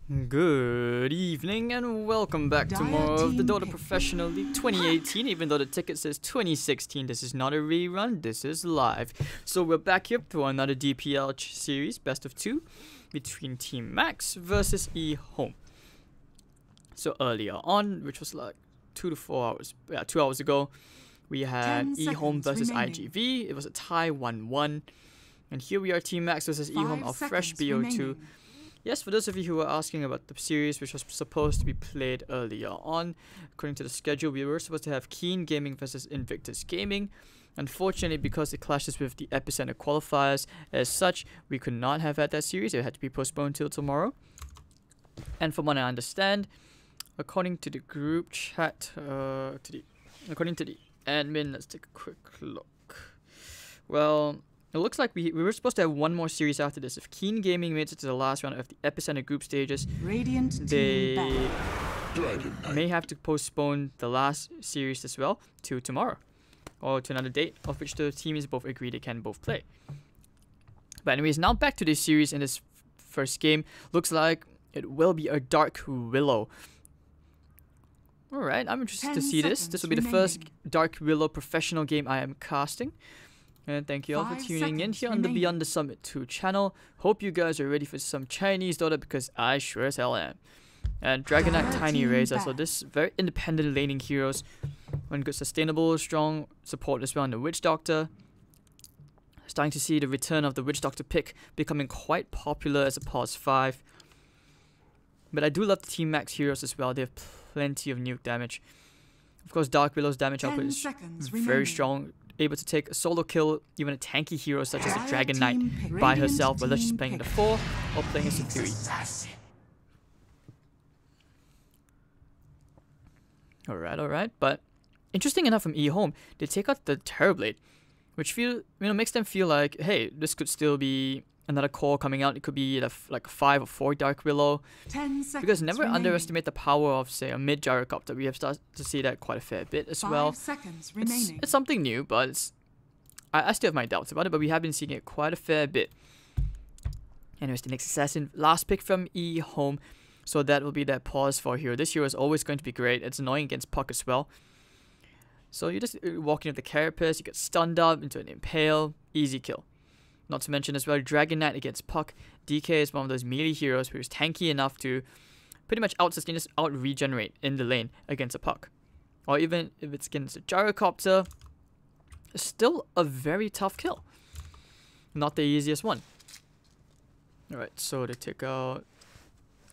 Good evening and welcome back to more of the Dota Professional League 2018. Even though the ticket says 2016, this is not a rerun, this is live. So we're back here for another DPL series, best of 2, between Team Max versus EHOME. So earlier on, which was like 2 hours ago, we had EHOME versus IGV. It was a tie 1-1. And here we are, Team Max versus EHOME, our fresh BO2. Yes, for those of you who were asking about the series, which was supposed to be played earlier on, according to the schedule, we were supposed to have Keen Gaming versus Invictus Gaming. Unfortunately, because it clashes with the Epicenter qualifiers, as such, we could not have had that series. It had to be postponed till tomorrow. And from what I understand, according to the group chat, according to the admin, let's take a quick look. Well, it looks like we were supposed to have one more series after this. If Keen Gaming made it to the last round of the Epicenter group stages, they may have to postpone the last series as well to tomorrow, or to another date, of which the teams both agree they can both play. But anyways, now back to this series. In this first game, looks like it will be a Dark Willow. Alright, I'm interested to see this. This will be the first Dark Willow professional game I am casting. And thank you all for tuning in here on the Beyond the Summit 2 channel. Hope you guys are ready for some Chinese Dota, because I sure as hell am. And Dragonite Tiny Razor, so this very independent laning heroes. One good sustainable, strong support as well in the Witch Doctor. Starting to see the return of the Witch Doctor pick becoming quite popular as a pause 5. But I do love the Team Max heroes as well. They have plenty of nuke damage. Of course, Dark Willow's damage output is very strong. Able to take a solo kill even a tanky hero such as a Dragon Knight by herself, whether she's playing the 4 or playing as a 3. Alright, but interesting enough from EHOME, they take out the Terrorblade, which makes them feel like, hey, this could still be another core coming out. It could be like 5 or 4 Dark Willow. Because never underestimate the power of, say, a mid gyrocopter. We have started to see that quite a fair bit as well. It's something new, but I still have my doubts about it, but we have been seeing it quite a fair bit. Anyways, the next assassin, last pick from EHOME. So that will be that pause for hero. This hero is always going to be great. It's annoying against Puck as well. So you just walk into the carapace, you get stunned up into an impale, easy kill. Not to mention as well, Dragon Knight against Puck. DK is one of those melee heroes who is tanky enough to pretty much out-sustain, just out-regenerate in the lane against a Puck. Or even if it's against a Gyrocopter, it's still a very tough kill. Not the easiest one. Alright, so they take out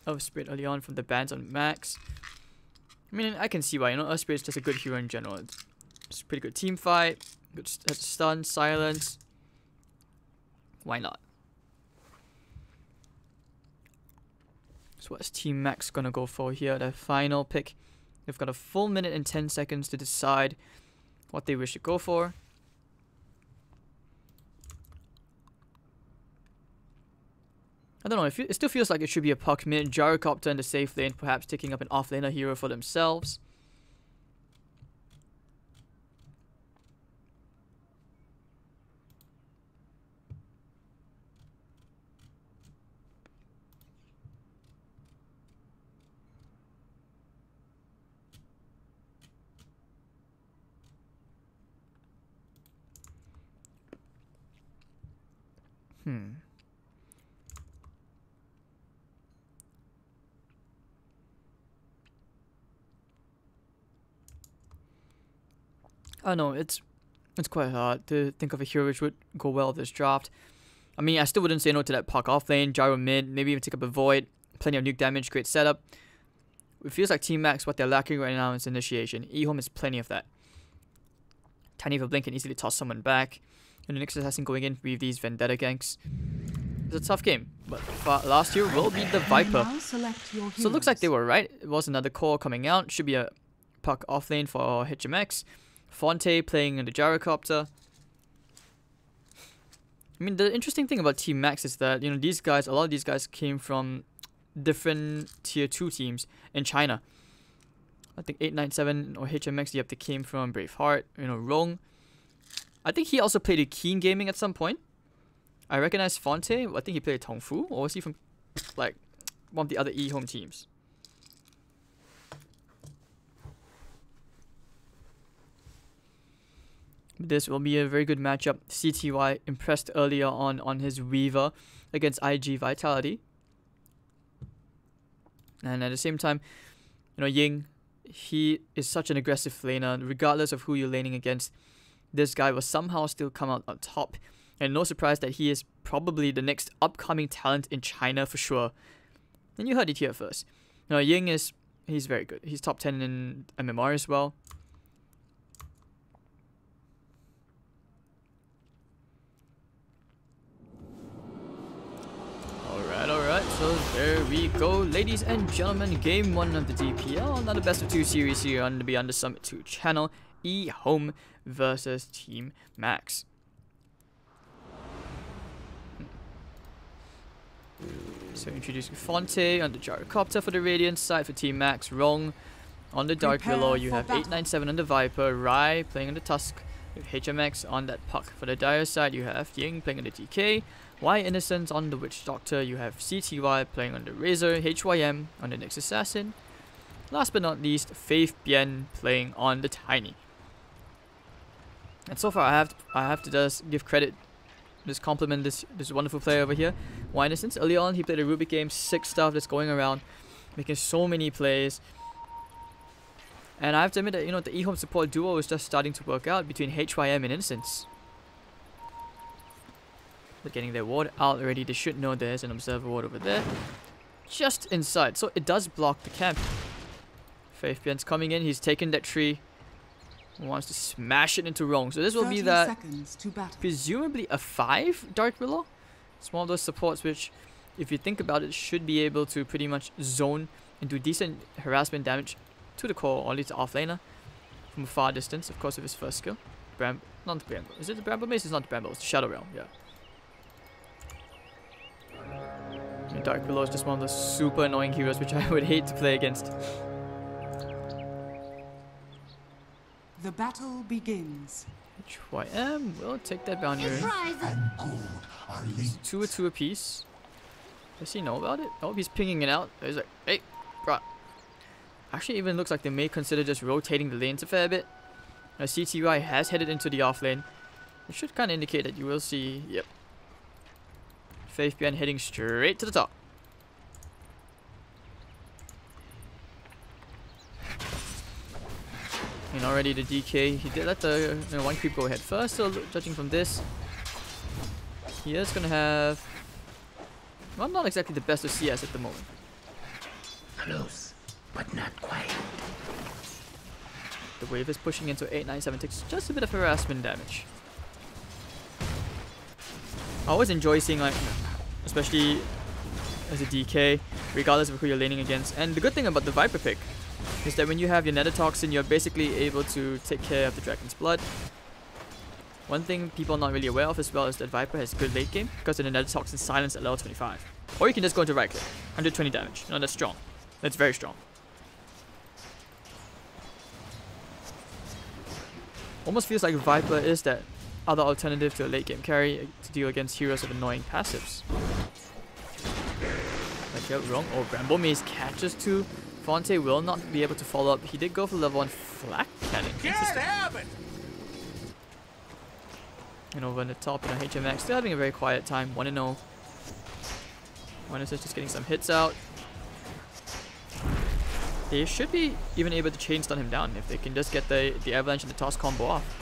Earth Spirit early on from the bans on Max. I mean, I can see why. Earth Spirit is just a good hero in general. It's a pretty good team fight. Good stun, silence. Why not? So what's Team Max gonna go for here? Their final pick. They've got a full minute and 10 seconds to decide what they wish to go for. I don't know, it still feels like it should be a Puck mid, Gyrocopter in the safe lane, perhaps taking up an off-laner hero for themselves. I know it's quite hard to think of a hero which would go well with this draft. I mean, I still wouldn't say no to that Puck off lane, Gyro mid, maybe even take up a Void, plenty of nuke damage, great setup. It feels like Team Max, what they're lacking right now is initiation. EHOME has plenty of that. Tiny for Blink can easily toss someone back. And the next assassin going in with these Vendetta ganks. It's a tough game, but last year will be the Viper. So it looks like they were right. It was another core coming out. Should be a Puck off lane for HMX. Fonte playing in the Gyrocopter. I mean, the interesting thing about Team Max is that, these guys, a lot of these guys came from different tier 2 teams in China. I think 897 or HMX, they came from Braveheart, Rong. I think he also played a Keen Gaming at some point. I recognize Fonte. I think he played Tongfu. Or was he from, like, one of the other EHOME teams. This will be a very good matchup. CTY impressed earlier on his Weaver against IG Vitality. And at the same time, you know, Ying, he is such an aggressive laner. Regardless of who you're laning against, this guy will somehow still come out on top. And no surprise that he is probably the next upcoming talent in China for sure. And you heard it here first. Now, Ying he's very good. He's top 10 in MMR as well. Alright, so there we go, ladies and gentlemen. Game 1 of the DPL, another best of 2 series here on the Beyond the Summit 2 channel. EHOME versus Team Max. So introducing Fonte on the Gyrocopter for the Radiant side for Team Max. Rong on the Dark Willow. You have 897 on the Viper. Rai playing on the Tusk with HMX on that Puck. For the Dire side, you have Ying playing on the DK. Y Innocence on the Witch Doctor. You have CTY playing on the Razor. HYM on the Nyx Assassin. Last but not least, Faith Bien playing on the Tiny. And so far, I have to just give credit, just compliment this wonderful player over here. Y Innocence. Early on, he played a Rubik game, sick stuff that's going around, making so many plays. And I have to admit that, you know, the EHOME support duo is just starting to work out between HYM and Innocence. They're getting their ward out already. They should know there's an observer ward over there, just inside. So it does block the camp. Faith Bien's coming in. He's taken that tree. Wants to smash it into Rong. So this will be that, presumably a 5 Dark Willow. It's one of those supports which, if you think about it, should be able to pretty much zone and do decent harassment damage to the core, or at least the offlaner, from a far distance, of course, with his first skill. Not the Bramble. Is it the Bramble Mace? It's not the Bramble, it's the Shadow Realm, yeah. And Dark Willow is just one of those super annoying heroes which I would hate to play against. The battle begins. HYM will take that boundary. It's 2 apiece. Does he know about it? Oh, he's pinging it out. He's like, hey, bruh. Actually, even looks like they may consider just rotating the lanes a fair bit. Now, CTY has headed into the off lane. It should kind of indicate that you will see, yep, Faith Bien heading straight to the top. And already the DK, he did let the one creep go ahead first, so judging from this, he is going to have, well, not exactly the best of CS at the moment. Close, but not quite. The wave is pushing into 897, takes just a bit of harassment damage. I always enjoy seeing, like, especially as a DK, regardless of who you're laning against. And the good thing about the Viper pick is that when you have your Nether Toxin, you're basically able to take care of the Dragon's Blood. One thing people are not really aware of as well is that Viper has good late game because of the Nether Toxin silence at level 25. Or you can just go into right click, 120 damage. No, that's strong. That's very strong. Almost feels like Viper is that other alternative to a late game carry to deal against heroes with annoying passives. Like you're wrong. Oh, Bramble Maze catches 2. Fonte will not be able to follow up. He did go for level 1 Flak Cannon. And over on the top, HMX still having a very quiet time. 1-0. One is just getting some hits out. They should be even able to chain stun him down if they can just get the avalanche and the toss combo off.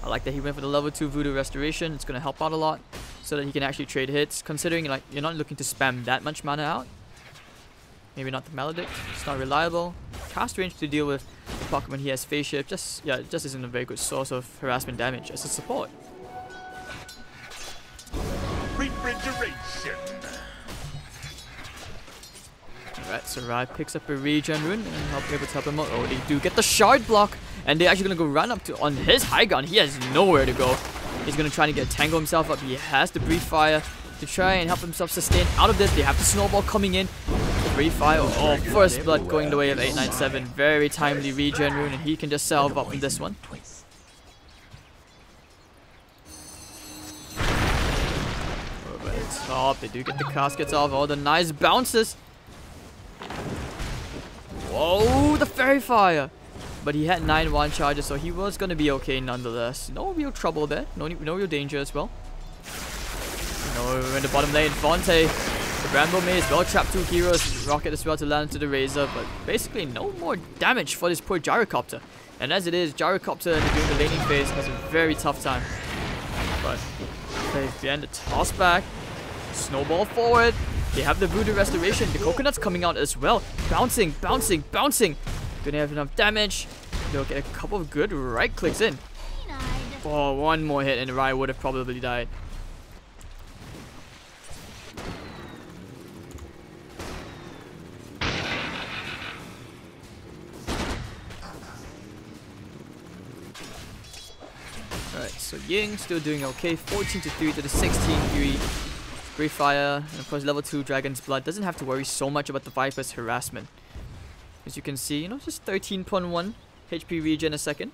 I like that he went for the level 2 Voodoo Restoration. It's going to help out a lot so that he can actually trade hits, considering like you're not looking to spam that much mana out. Maybe not the Maledict. It's not reliable. Cast range to deal with the Pokemon he has Phase Shift just isn't a very good source of harassment damage as a support. Refrigeration. Alright, so Rai picks up a regen rune and able to help him out. Oh, they do get the shard block, and they're actually gonna go run up to on his high ground. He has nowhere to go. He's gonna try to get tangle himself up. He has the Breathe Fire to try and help himself sustain out of this. They have the snowball coming in. Breathe Fire. Oh, first blood going the way of 897. Very timely regen rune, and he can just salve up in this one. top. They do get the caskets off. All the nice bounces. Whoa, the fairy fire. But he had 9-1 charges, so he was going to be okay nonetheless. No real trouble there. No real danger as well. No, in the bottom lane, Fonte. The Bramble Maze, well trapped 2 heroes. Rocket as well to land into the Razor. But basically no more damage for this poor Gyrocopter. And as it is, Gyrocopter during the laning phase has a very tough time. But they end the toss back. Snowball forward. They have the Voodoo Restoration. The Coconut's coming out as well. Bouncing, bouncing, bouncing. Gonna have enough damage. They'll get a couple of good right clicks in. Oh, one more hit and Rai would have probably died. Alright, so Ying still doing okay. 14-3 to the 16-3. Great Fire, and of course level 2 Dragon's Blood. Doesn't have to worry so much about the Viper's harassment. As you can see, just 13.1 HP regen a second.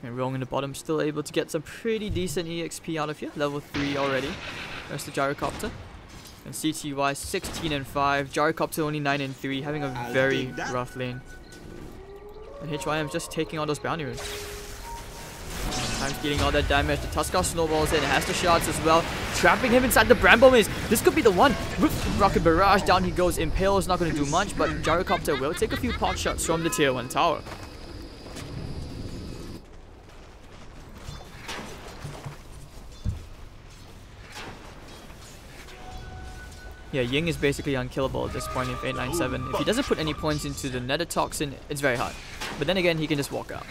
And Rong in the bottom still able to get some pretty decent EXP out of here. Level 3 already. There's the Gyrocopter. And CTY 16-5. Gyrocopter only 9-3, having a very rough lane. And HYM just taking all those bounty runes. Time's getting all that damage. The Tuskar snowballs in. It has the shots as well. Trapping him inside the Bramble Maze. This could be the one. With Rocket Barrage, down he goes. Impale is not going to do much, but Gyrocopter will take a few pot shots from the tier 1 tower. Yeah, Ying is basically unkillable at this point with 897. If he doesn't put any points into the Nether Toxin, it's very hard. But then again, he can just walk out.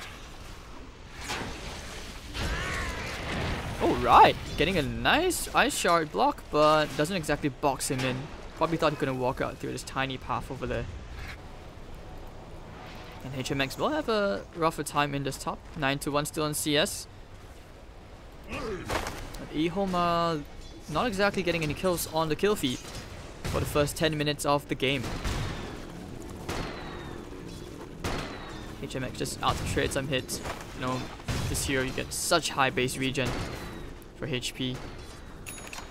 Alright, getting a nice Ice Shard block, but doesn't exactly box him in. Probably thought he couldn't walk out through this tiny path over there. And HMX will have a rougher time in this top. 9-1 still on CS. But EHOME not exactly getting any kills on the kill feed for the first 10 minutes of the game. HMX just out to trade some hits. This hero you get such high base regen for HP.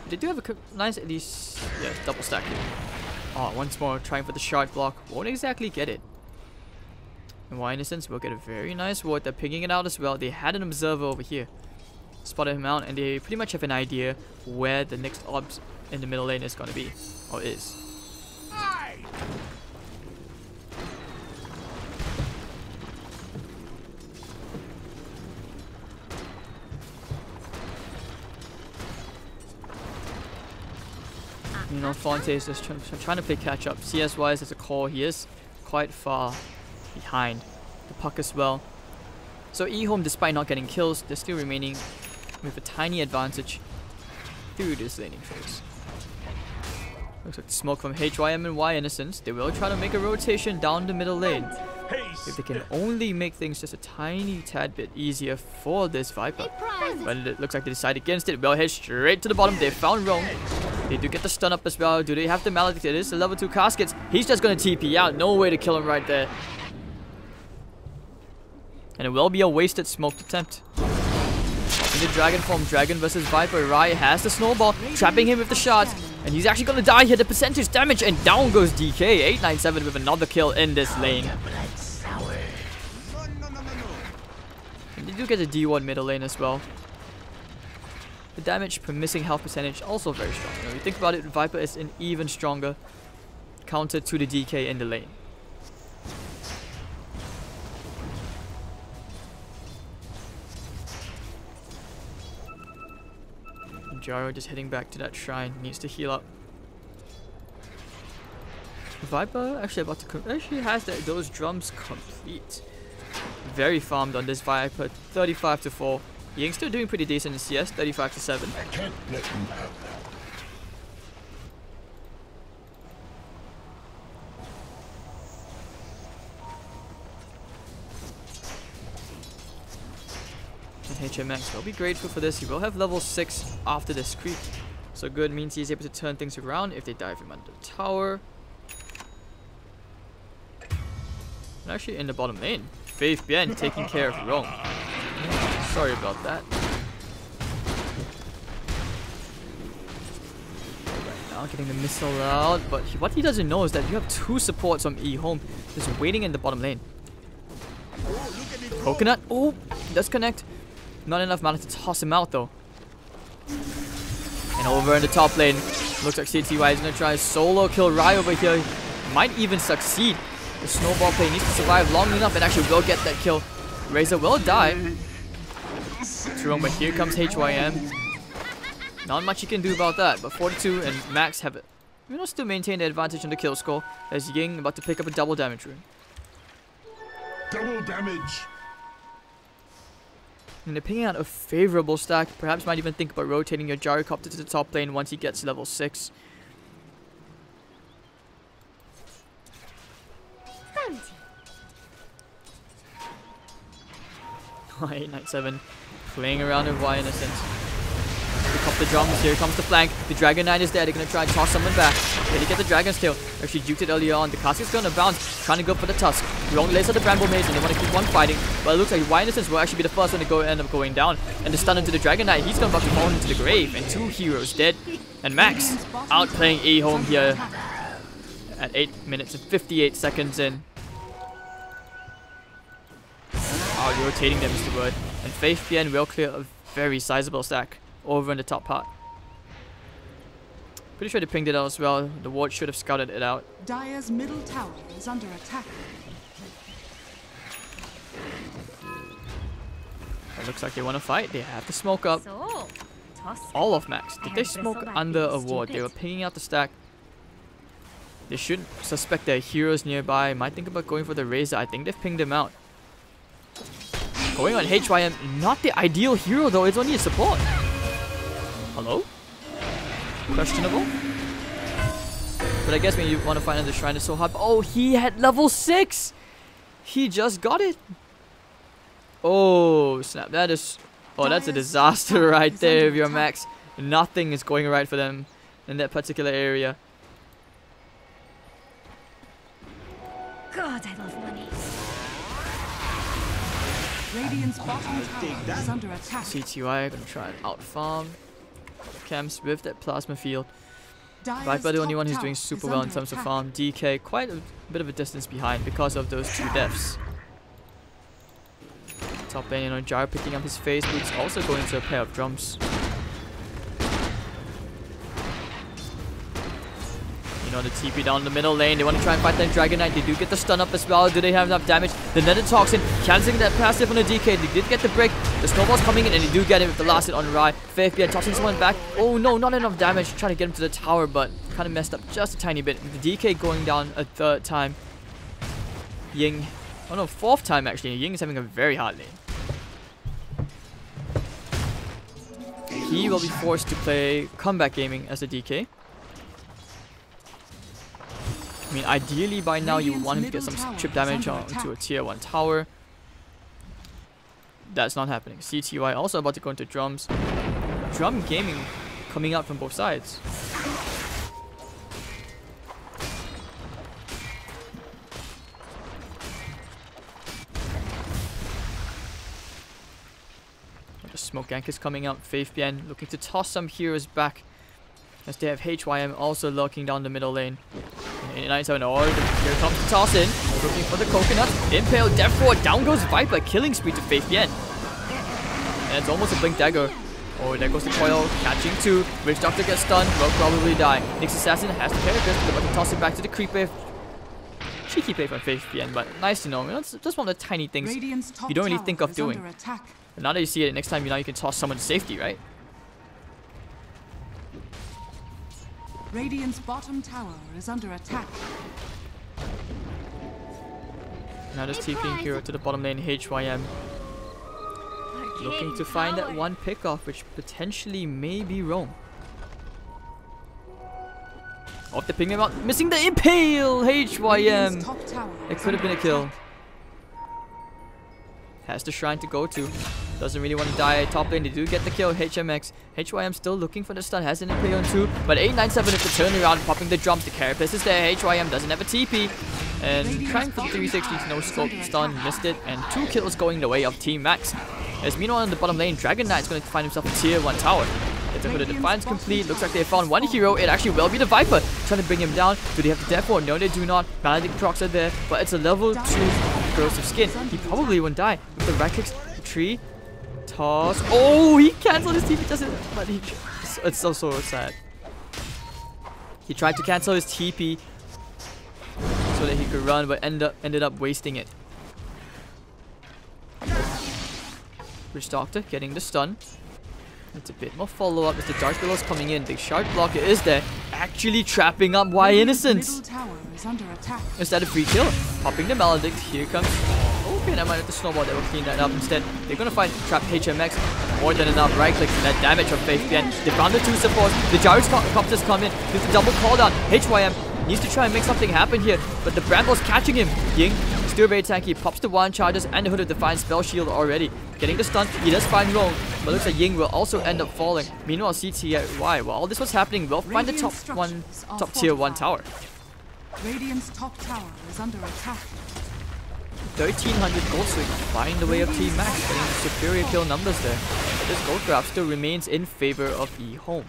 They do have a nice, at least, yeah, double stack here. Oh, once more trying for the shard block. Won't exactly get it. And Y Innocence will get a very nice ward. They're picking it out as well. They had an observer over here. Spotted him out, and they pretty much have an idea where the next obs in the middle lane is going to be, or is. Fonte is just trying to play catch up. CS wise as a core, he is quite far behind the puck as well. So EHOME, despite not getting kills, they're still remaining with a tiny advantage through this laning phase. Looks like the smoke from HYM and Y Innocence. They will try to make a rotation down the middle lane. If they can only make things just a tiny tad bit easier for this Viper. But it looks like they decide against it. Well, head straight to the bottom. They found Rome. They do get the stun up as well. Do they have the Maledict? It is the level 2 caskets. He's just going to TP out. No way to kill him right there. And it will be a wasted smoked attempt. In the dragon form, Dragon versus Viper. Rai has the snowball, trapping him with the shots. And he's actually going to die here. The percentage damage, and down goes DK. 897 with another kill in this lane. And they do get the D1 middle lane as well. The damage per missing health percentage also very strong. When you think about it, Viper is an even stronger counter to the DK in the lane. Jaro just heading back to that shrine, needs to heal up. Viper actually about to actually has those drums complete. Very farmed on this Viper, 35-4. Ying's still doing pretty decent in CS, 35-7. I can't let him have that. And HMX will be grateful for this. He will have level 6 after this creep. So good means he's able to turn things around if they dive him under the tower. And actually in the bottom lane. Faith Bien taking care of Rome. Sorry about that. Right now getting the missile out, but what he doesn't know is that you have 2 supports from EHOME just waiting in the bottom lane. Coconut, oh, does connect. Not enough mana to toss him out though. And over in the top lane, looks like CTY is gonna try a solo kill Rai over here. Might even succeed. The snowball play needs to survive long enough and actually will get that kill. Razor will die. True, but here comes HYM. Not much you can do about that, but 42 and Max have it. Still maintain the advantage on the kill score as Ying about to pick up a double damage rune. Double damage. And they're picking out a favorable stack. Perhaps might even think about rotating your Gyrocopter to the top lane once he gets level 6. 897 playing around with Y in a sense. Pick up the drums, here comes the flank. The Dragon Knight is there, they're gonna try and toss someone back. Can he get the Dragon's Tail? Actually duked it earlier on. The Casket's gonna bounce, trying to go for the Tusk. Wrong laser the Bramble Maze and they want to keep on fighting. But it looks like Y Innocence will actually be the first one to end up going down. And the stun into the Dragon Knight, he's gonna about to fall into the grave. And 2 heroes dead. And Max outplaying EHOME here at 8 minutes and 58 seconds in. Oh, rotating them, Mr. Word. And Faith Bien will clear a very sizable stack over in the top part. Pretty sure they pinged it out as well. The ward should have scouted it out. Dire's middle tower is under attack. It looks like they want to fight. They have to smoke up. All of Max. Did they smoke under a ward? They were pinging out the stack. They should suspect their heroes nearby. Might think about going for the Razor. I think they've pinged him out. Going on HYM, not the ideal hero though, it's only a support. Hello? Questionable? But I guess when you want to find out the shrine is so hard. Oh, he had level 6! He just got it. Oh, snap. That is... Oh, that's a disaster right there if you're Max. Nothing is going right for them in that particular area. God, I love money. Radiant's bottom tower is under attack. CTY gonna try and out farm camps with that plasma field. Viper the only one who's doing super well in terms of farm. DK quite a bit of a distance behind because of those 2 deaths. Top lane, Jar picking up his phase boots, also going to a pair of drums. The TP down the middle lane. They want to try and fight that Dragon Knight. They do get the stun up as well. Do they have enough damage? The Nether Toxin cancelling that passive on the DK. They did get the break. The snowball's coming in and they do get it with the last hit on Rai. Faith Bien tossing someone back. Oh no, not enough damage. Trying to get him to the tower, but kind of messed up just a tiny bit. The DK going down a 3rd time. Ying. Oh no, 4th time actually. Ying is having a very hard lane. He will be forced to play comeback gaming as a DK. I mean, ideally by now you would want him to get some chip damage onto a tier 1 tower. That's not happening. CTY also about to go into drums. Drum gaming coming out from both sides. The smoke gank is coming out. Faith Bien looking to toss some heroes back as they have HYM also lurking down the middle lane. 897 orb. Here comes the toss in. Looking for the coconut. Impale, Death Forward. Down goes Viper. Killing spree to Faith Bien. And it's almost a blink dagger. Oh, there goes the coil. Catching 2. Witch Doctor gets stunned. Will probably die. Nyx Assassin has the Paracast. They're about to toss it back to the creep wave. Cheeky play from Faith Bien, but nice to know. It's just one of the tiny things you don't really think of doing. But now that you see it, next time you can toss someone to safety, right? Radiant's bottom tower is under attack. Now just TPing hero to the bottom lane, HYM. Looking to find that one pickoff, which potentially may be Rome. Off the ping him out, missing the impale! HYM! It could have been a kill. Has the shrine to go to. Doesn't really want to die. Top lane, they do get the kill. HMX. HYM still looking for the stun. Has an impale on 2. But 897 is the turnaround. Popping the drums. The carapace is there. HYM doesn't have a TP. And trying for the 360 no scope stun, missed it, and 2 kills going the way of Team Max. As meanwhile in the bottom lane, Dragon Knight's going to find himself a tier 1 tower. It's a bit of Defiance complete. Looks like they found one hero. It actually will be the Viper. Trying to bring him down. Do they have the Death Ward? No, they do not. Maledict procs are there, but it's a level 2 corrosive skin. He probably won't die. With the right clicks, tree, toss. Oh, he cancelled his TP. Doesn't, but he. It's so sad. He tried to cancel his TP so that he could run, but ended up wasting it. Witch Doctor getting the stun. It's a bit more follow-up as the Dark Billows coming in. The Shard Blocker is there, actually trapping up Y Innocence. Instead of free kill, popping the Maledict. Here comes. Okay, never mind, the Snowball that will clean that up. Instead, they're gonna find trap HMX. More than enough. Right click for that damage from FaithBN. They found the 2 supports. The Gyrocopters come in with the double cooldown. HYM needs to try and make something happen here, but the Bramble's catching him. Ying, still very tanky, pops the 1 charges and the Hood of Defiance spell shield already. Getting the stun, he does find Roam, but looks like Ying will also end up falling. Meanwhile, CTY, while all this was happening, will find the top tier 1 tower. Radiant's top tower is under attack. 1300 gold swing, finding the way of Team Max, getting superior kill numbers there. But this gold grab still remains in favor of EHOME.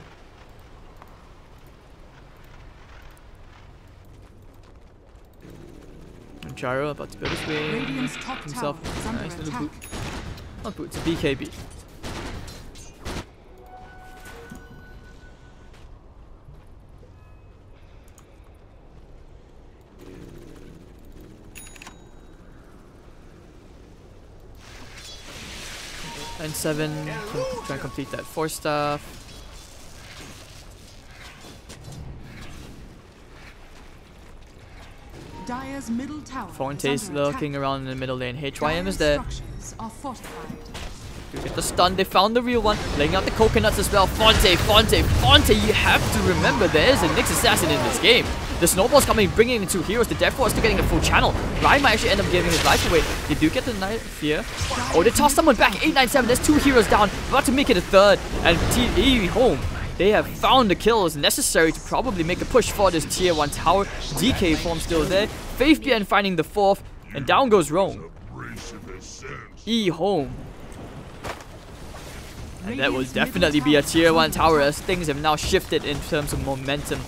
Gyro about to build his way himself a nice little boot. Not boot, it's a BKB. And 7 can try and complete that 4 staff. Dire's middle tower Fonte's lurking around in the middle lane. HYM is there. You get the stun. They found the real one. Laying out the coconuts as well. Fonte. You have to remember there is a Nyx assassin in this game. The snowball's coming, bringing in 2 heroes. The Death Ward is still getting a full channel. Ryan might actually end up giving his life away. They do get the Night Fear. Oh, they toss someone back. 897. There's 2 heroes down. About to make it a 3rd. And EHOME, they have found the kills necessary to probably make a push for this tier 1 tower. DK form still there. FaithBN finding the 4th. And down goes Rome. EHOME. And that will definitely be a tier 1 tower as things have now shifted in terms of momentum,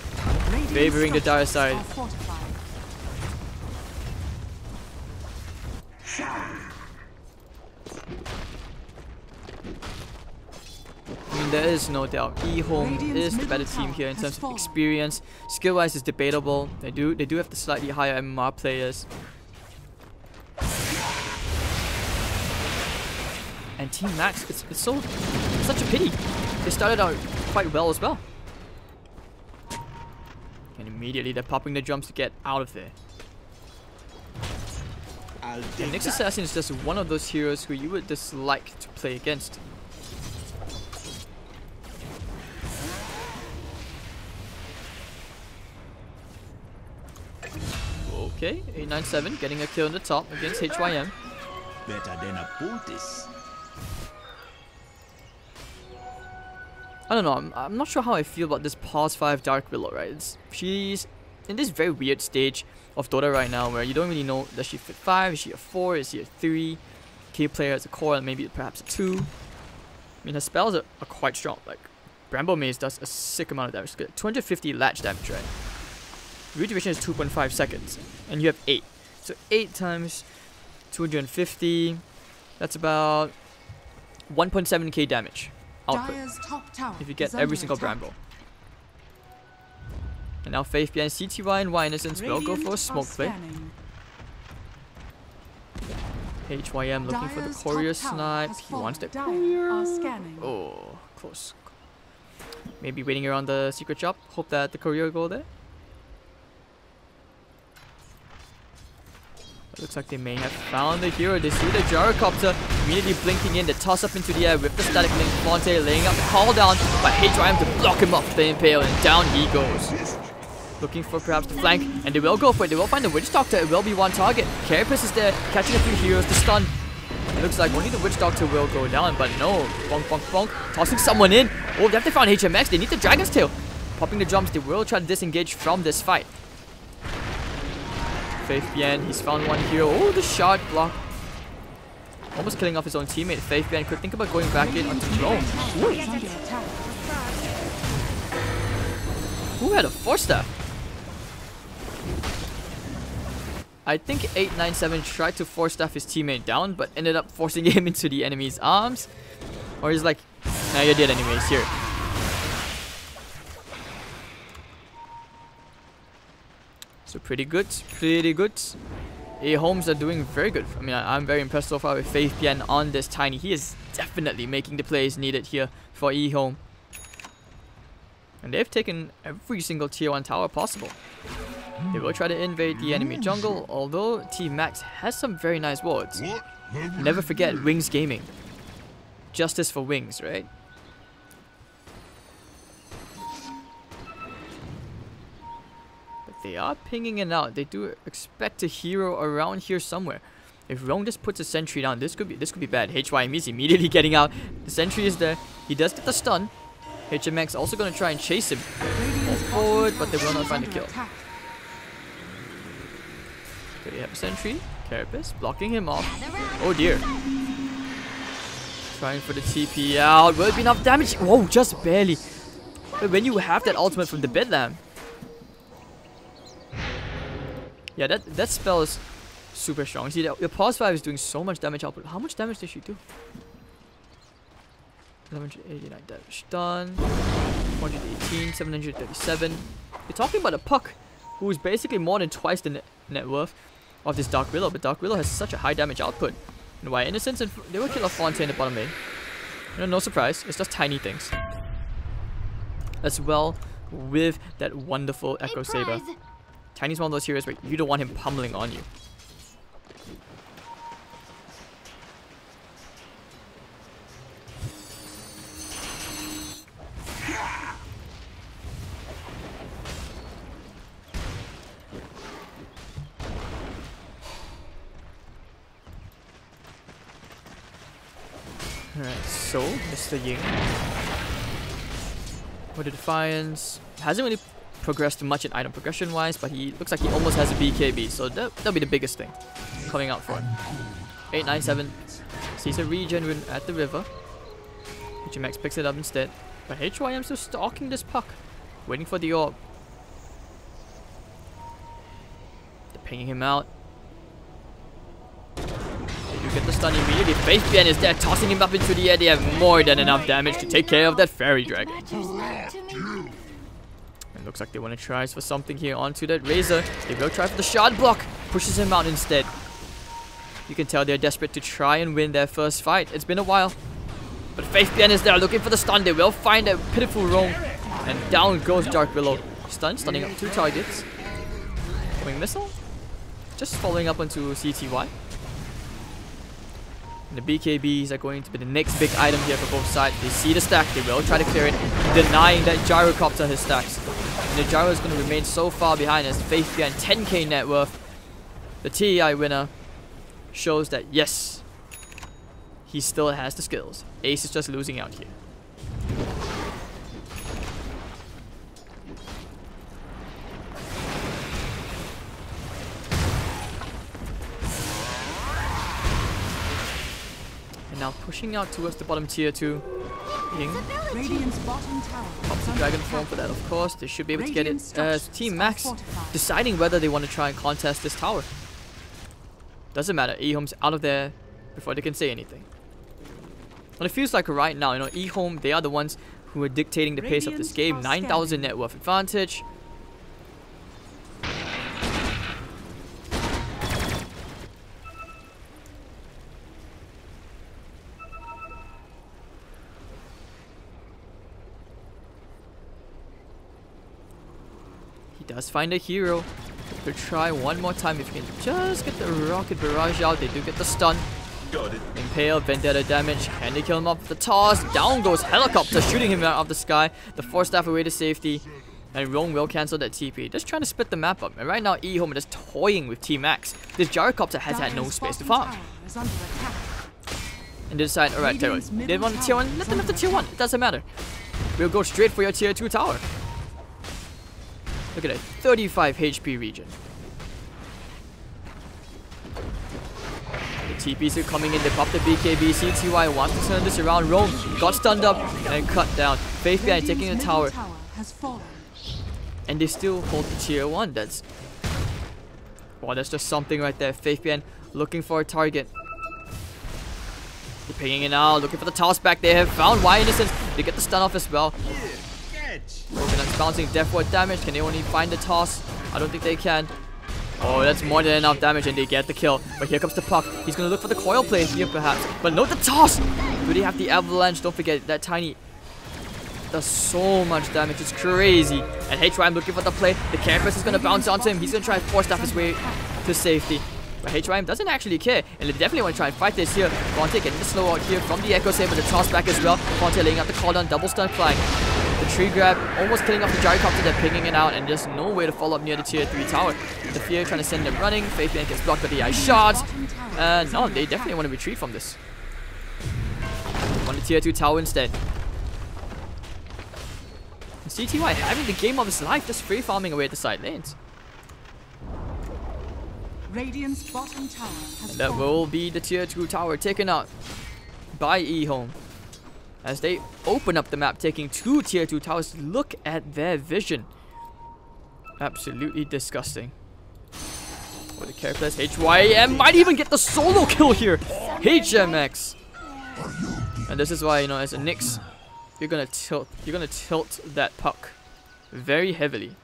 favoring the Dire side. I mean, there is no doubt EHOME is the better team here in terms of experience. Skill-wise, is debatable. They do have the slightly higher MMR players. And Team Max, it's such a pity. They started out quite well as well. And immediately they're popping the jumps to get out of there. And Nyx Assassin is just one of those heroes who you would dislike to play against. Okay, 897 getting a kill on the top against HYM. Better than a poultice. I don't know, I'm not sure how I feel about this pause 5 Dark Willow, right? She's in this very weird stage of Dota right now where you don't really know, does she fit 5, is she a 4, is she a 3? Key player as a core and maybe perhaps a 2. I mean, her spells are quite strong, like Bramble Maze does a sick amount of damage, 250 latch damage, right? Root duration is 2.5 seconds and you have 8. So 8 times 250, that's about 1.7k damage output if you get every single Bramble. And now FaithBN, CTY and Y Innocence will go for a smoke play. HYM looking for the courier snipe. He wants the courier. Oh, close. Maybe waiting around the secret shop. Hope that the courier go there. Looks like they may have found the hero. They see the Gyrocopter immediately blinking in. They toss up into the air with the static link. Fonte laying out the call down, but HYM to block him off the impale, and down he goes. Looking for perhaps the flank, and they will go for it. They will find the Witch Doctor. It will be one target. Carapace is there, catching a few heroes to stun. It looks like only the Witch Doctor will go down, but no. Bonk, bonk, bonk. Tossing someone in. Oh, they have to find HMX. They need the Dragon's Tail. Popping the jumps. They will try to disengage from this fight. Faith Bien, he's found one hero. Oh, the shot block. Almost killing off his own teammate. Faith Bien could think about going back in onto drone. Who had a force staff? I think 897 tried to force staff his teammate down, but ended up forcing him into the enemy's arms. Or he's like, nah, you're dead anyways, here. So pretty good, pretty good. EHOMEs are doing very good. I mean, I'm very impressed so far with Faith Bien on this Tiny. He is definitely making the plays needed here for EHOME. And they've taken every single tier 1 tower possible. They will try to invade the enemy jungle, although Team Max has some very nice wards. Never forget Wings Gaming. Justice for Wings, right? But they are pinging it out. They do expect a hero around here somewhere. If Rome just puts a sentry down, this could be bad. HYM is immediately getting out. The sentry is there. He does get the stun. HMX also going to try and chase him forward, but they will not find the kill. Okay, they have a sentry. Carapace blocking him off. Oh dear. Trying for the TP out. Will it be enough damage? Whoa, just barely. But when you have that ultimate from the Bedlam. Yeah, that spell is super strong. See, the pause 5 is doing so much damage output. How much damage did she do? 1189 damage done. 418, 737. You're talking about a Puck who is basically more than twice the net worth of this Dark Willow, but Dark Willow has such a high damage output. And why Innocence and they will kill a Fontaine in the bottom lane. You know, no surprise, it's just tiny things. As well with that wonderful Echo Saber. Tiny's one of those heroes where you don't want him pummeling on you. Alright, so Mr. Ying with the Defiance hasn't really progressed much in item progression wise, but he looks like he almost has a BKB, so that'll be the biggest thing coming out for him. 897 sees a regen win at the river. HMX picks it up instead, but HYM still stalking this Puck, waiting for the orb. They're pinging him out. You get the stun immediately. Faith Bien is there, tossing him up into the air. They have more than enough damage to take care of that fairy dragon. It looks like they want to try for something here onto that Razor. They will try for the shard block. Pushes him out instead. You can tell they're desperate to try and win their first fight. It's been a while. But Faith Bien is there looking for the stun. They will find a pitiful roam. And down goes Dark Willow. Stunning up 2 targets. Wing Missile. Just following up onto CTY. And the BKBs are going to be the next big item here for both sides. They see the stack, they will try to clear it, denying that Gyrocopter his stacks. And the Gyro is going to remain so far behind as Faith Bien 10k net worth. The TEI winner shows that yes, he still has the skills. Ace is just losing out here. Now pushing out towards the bottom tier 2. Ying pops the dragon form for that, of course. They should be able to get it. Team Max deciding whether they want to try and contest this tower. Doesn't matter. EHOME's out of there before they can say anything. And it feels like right now, you know, EHOME, they are the ones who are dictating the pace of this game. 9,000 net worth advantage. Does find a hero. They'll try one more time if you can just get the rocket barrage out. They do get the stun. Impale, Vendetta damage. Can they kill him off with the toss? Down goes Helicopter, shooting him out of the sky. The Force Staff away to safety. And Rome will cancel that TP. Just trying to split the map up. And right now, EHOME is toying with Team Max. This Gyrocopter has had no space to farm. And they decide, alright, tell you what, they want tier 1, let them have the tier 1. It doesn't matter. We'll go straight for your tier 2 tower. Look at that, 35 HP region. TPs are coming in. They pop the BKB. CTY wants to turn this around. Roam got stunned up and cut down. Faith behind taking the tower. Has fallen. And they still hold the tier 1. That's just something right there. Faith behind looking for a target. They're pinging it out, looking for the toss back. They have found Y Innocence. They get the stun off as well. Coconut's bouncing death ward damage. Can they only find the toss? I don't think they can. Oh, that's more than enough damage and they get the kill. But here comes the puck. He's gonna look for the coil play here perhaps. But no, the toss! Do they have the avalanche? Don't forget that tiny does so much damage. It's crazy. And HYM looking for the play. The Carapace is gonna bounce onto him. He's gonna try to force staff his way to safety. But HYM doesn't actually care, and they definitely want to try and fight this here. Fonte getting the slow out here from the Echo Saber, the toss back as well. Fonte laying out the call down, double stun flying. The tree grab, almost killing off the gyrocopter. They're pinging it out, and there's no way to follow up near the tier 3 tower. The Fear trying to send them running. Faithlane gets blocked by the ice shots. No, they definitely want to retreat from this. On the tier 2 tower instead. And CTY having the game of his life, just free farming away at the side lanes. Radiant's bottom tower has That fallen. will be the tier 2 tower taken out by EHOME. As they open up the map, taking 2 tier 2 towers. Look at their vision. Absolutely disgusting. For the Carapace, HYM might even get the solo kill here. HMX. And this is why, you know, as a Nyx, you're gonna tilt that puck very heavily.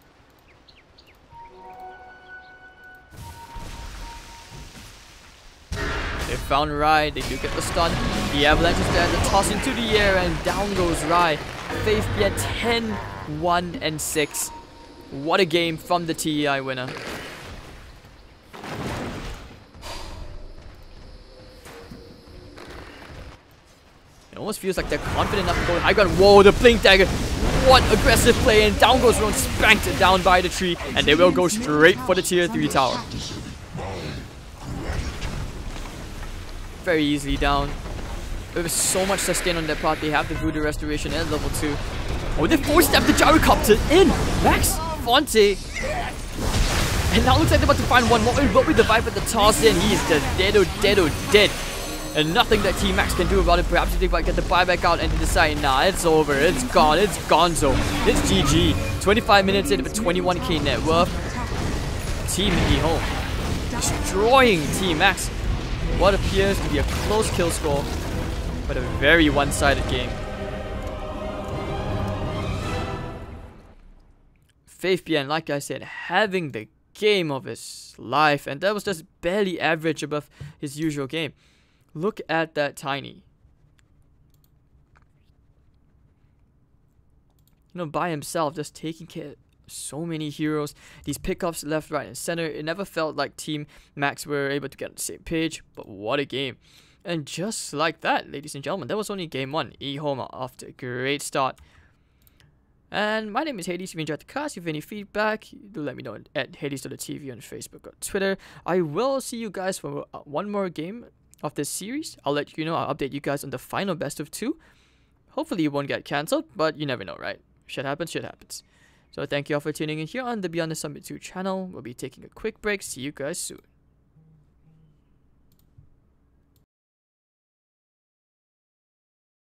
They found Rai, they do get the stun. The avalanche is there, the toss into the air, and down goes Rai. Faith yet 10, 1, and 6. What a game from the TEI winner. It almost feels like they're confident enough to go high ground. Whoa, the blink dagger. What aggressive play, and down goes Roan, spanked it down by the tree, and they will go straight for the tier 3 tower. Very easily down. There is so much sustain on their part. They have the Voodoo Restoration at level 2. Oh, they force-stepped the gyrocopter in! Max, Fonte. And now looks like they're about to find one more. It will be the Viper, the toss in. He is the dead. And nothing that Team Max can do about it. Perhaps they might get the buyback out and decide, nah, it's over. It's gone. It's gonzo. It's GG. 25 minutes in with 21k net worth. Team EHOME destroying Team Max. What appears to be a close kill score, but a very one-sided game. Faith BN, like I said, having the game of his life, and that was just barely average above his usual game. Look at that Tiny. You know, by himself, just taking care of so many heroes. These pickups left, right, and center. It never felt like Team Max were able to get on the same page, but what a game. And just like that, ladies and gentlemen, that was only game 1. EHOME off to a great start. And my name is Hades. If you enjoyed the cast, if you have any feedback, do let me know at HadesDotaTv on Facebook or Twitter. I will see you guys for one more game of this series. I'll let you know. I'll update you guys on the final best of 2. Hopefully it won't get cancelled, but you never know, right? Shit happens. So thank you all for tuning in here on the Beyond the Summit 2 channel. We'll be taking a quick break. See you guys soon.